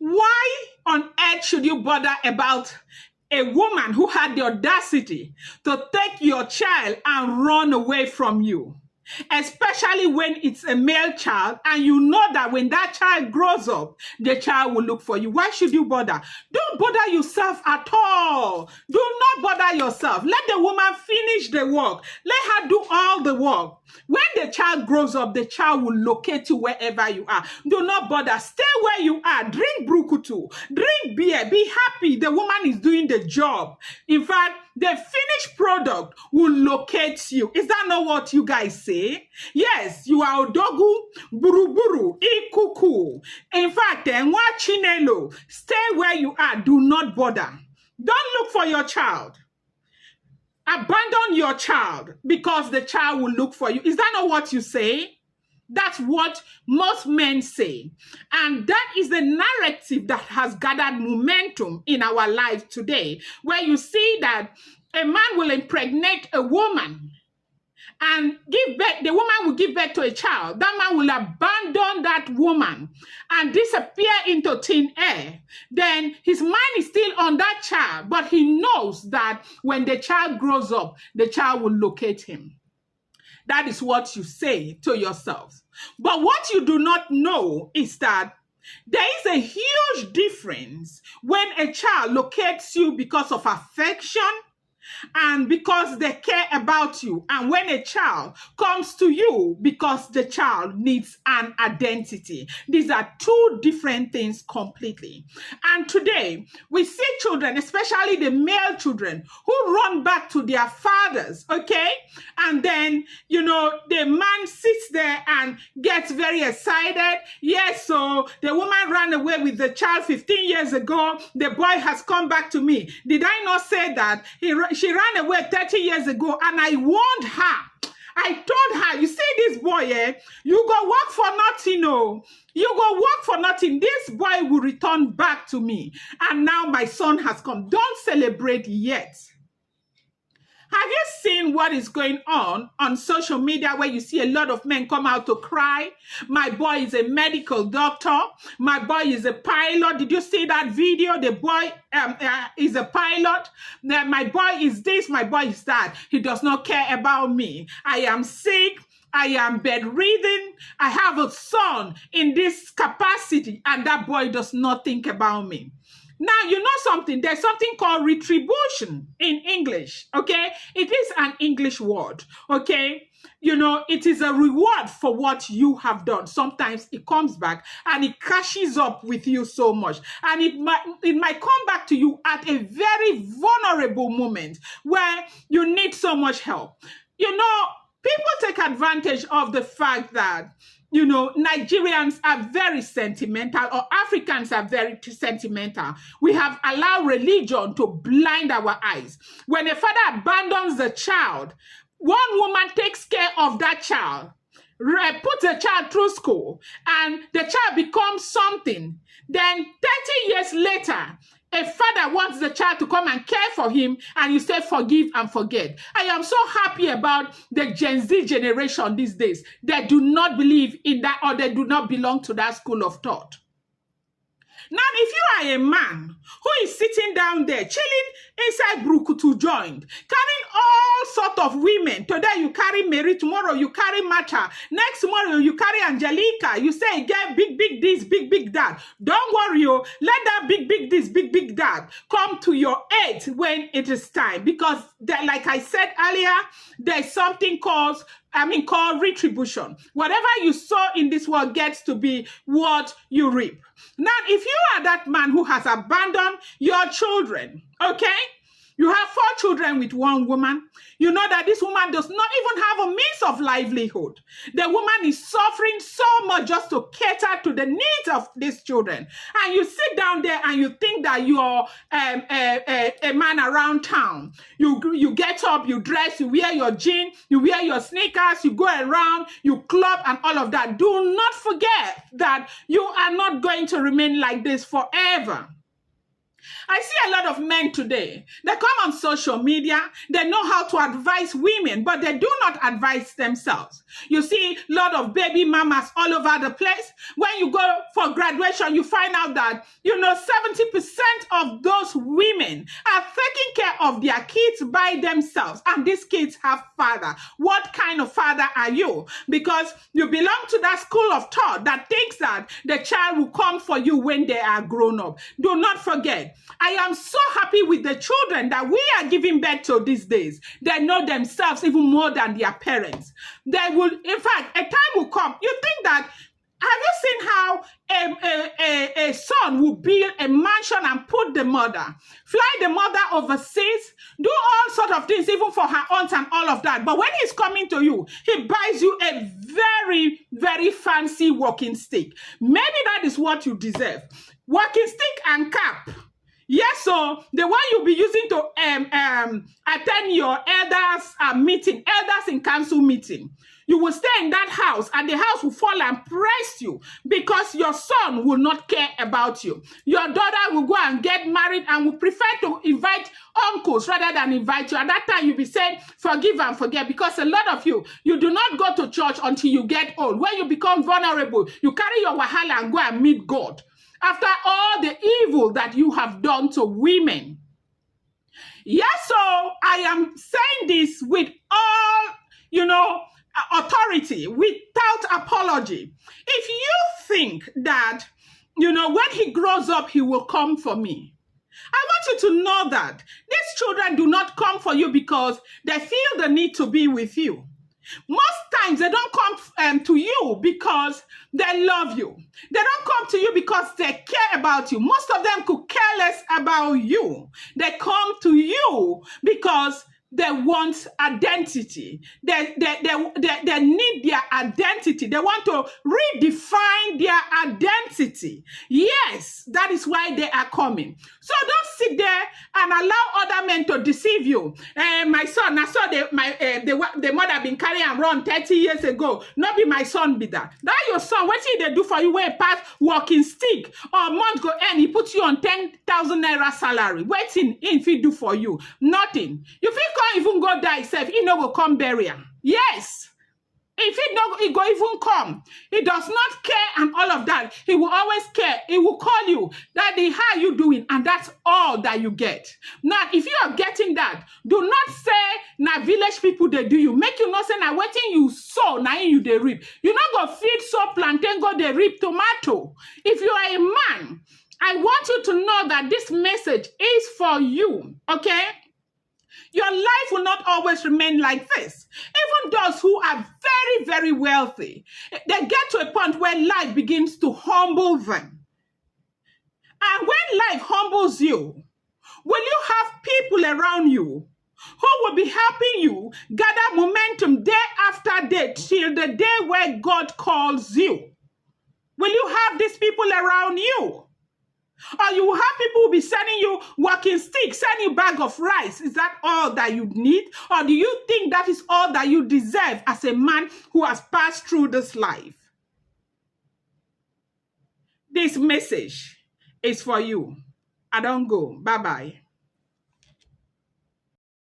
Why on earth should you bother about a woman who had the audacity to take your child and run away from you? Especially when it's a male child and you know that when that child grows up, the child will look for you. Why should you bother? Don't bother yourself at all. Do not bother yourself. Let the woman finish the work. Let her do all the work. When the child grows up, the child will locate you wherever you are. Do not bother. Stay where you are. Drink brukutu. Drink beer. Be happy. The woman is doing the job. In fact, the finished product will locate you. Is that not what you guys say? Yes, you are odogu, buruburu, ikuku. In fact, chinelo. Stay where you are. Do not bother. Don't look for your child. Abandon your child because the child will look for you. Is that not what you say? That's what most men say. And that is the narrative that has gathered momentum in our lives today, where you see that a man will impregnate a woman and give birth, the woman will give birth to a child. That man will abandon that woman and disappear into thin air. Then his mind is still on that child, but he knows that when the child grows up, the child will locate him. That is what you say to yourself. But what you do not know is that there is a huge difference when a child locates you because of affection and because they care about you, and when a child comes to you because the child needs an identity. These are two different things completely. And today we see children, especially the male children, who run back to their fathers, okay? And then, you know, the man sits there and gets very excited. Yes, so the woman ran away with the child 15 years ago. The boy has come back to me. Did I not say that? She ran away 30 years ago, and I warned her. I told her, you see this boy, you go work for nothing, no. You go work for nothing. This boy will return back to me. And now my son has come. Don't celebrate yet. Have you seen what is going on social media, where you see a lot of men come out to cry? My boy is a medical doctor. My boy is a pilot. Did you see that video? The boy is a pilot. My boy is this, my boy is that. He does not care about me. I am sick. I am bedridden. I have a son in this capacity, and that boy does not think about me. Now, you know something, there's something called retribution in English, okay? It is an English word, okay? You know, it is a reward for what you have done. Sometimes it comes back and it catches up with you so much. And it might come back to you at a very vulnerable moment where you need so much help. You know, people take advantage of the fact that, you know, Nigerians are very sentimental, or Africans are very sentimental. We have allowed religion to blind our eyes. When a father abandons the child, one woman takes care of that child, puts the child through school, and the child becomes something. Then 30 years later, a father wants the child to come and care for him, and you say forgive and forget. I am so happy about the Gen Z generation these days. They do not believe in that, or they do not belong to that school of thought. Now, if you are a man who is sitting down there, chilling inside Brukutu joint, carrying all sorts of women, today you carry Mary, tomorrow you carry Macha, next tomorrow you carry Angelica, you say, get big, big this, big, big that. Don't worry, let that big, big this, big, big that come to your aid when it is time. Because, like I said earlier, there's something called retribution. Whatever you sow in this world gets to be what you reap. Now, if you are that man who has abandoned your children, okay? You have 4 children with one woman. You know that this woman does not even have a means of livelihood. The woman is suffering so much just to cater to the needs of these children. And you sit down there and you think that you're a man around town. You get up, you dress, you wear your jeans, you wear your sneakers, you go around, you club and all of that. Do not forget that you are not going to remain like this forever. I see a lot of men today. They come on social media. They know how to advise women, but they do not advise themselves. You see a lot of baby mamas all over the place. When you go for graduation, you find out that, 70% of those women are taking care of their kids by themselves. And these kids have father. What kind of father are you? Because you belong to that school of thought that thinks that the child will come for you when they are grown up. Do not forget, I am so happy with the children that we are giving birth to these days. They know themselves even more than their parents. They will, in fact, a time will come. You think that, have you seen how a son will build a mansion and put the mother, fly the mother overseas, do all sorts of things, even for her aunts and all of that. But when he's coming to you, he buys you a very, very fancy walking stick. Maybe that is what you deserve. Walking stick and cap. Yes, so the one you'll be using to attend your elders meeting, elders in council meeting. You will stay in that house and the house will fall and press you because your son will not care about you. Your daughter will go and get married and will prefer to invite uncles rather than invite you. At that time, you'll be saying, forgive and forget, because a lot of you do not go to church until you get old. When you become vulnerable, you carry your wahala and go and meet God. After all the evil that you have done to women. Yes, so I am saying this with all, authority, without apology. If you think that, when he grows up, he will come for me, I want you to know that these children do not come for you because they feel the need to be with you. Most times they don't come to you because they love you. They don't come to you because they care about you. Most of them could care less about you. They come to you because they want identity. They need their identity. They want to redefine their identity. Yes, that is why they are coming. So don't sit there and allow other men to deceive you. My son, I saw the mother been carrying and run 30 years ago. Not be my son be that. That your son, what did they do for you when he pass walking stick or month go end, he puts you on 10,000 naira salary. Waiting if he do for you? Nothing. You feel can't even go die himself, he no go come bury am. Yes. If he go even come, he does not care and all of that. He will always care. He will call you, Daddy, how you doing? And that's all that you get. Now, if you are getting that, do not say, na village people they do you. Make you not say, na waiting you sow, na you they reap. You not go feed sow plantain, go they reap tomato. If you are a man, I want you to know that this message is for you, okay? Your life will not always remain like this. Even those who are very, very wealthy, they get to a point where life begins to humble them. And when life humbles you, will you have people around you who will be helping you gather momentum day after day till the day where God calls you? Will you have these people around you? Or you will have people who will be sending you walking sticks, sending you bag of rice. Is that all that you need? Or do you think that is all that you deserve as a man who has passed through this life? This message is for you. I don't go. Bye-bye.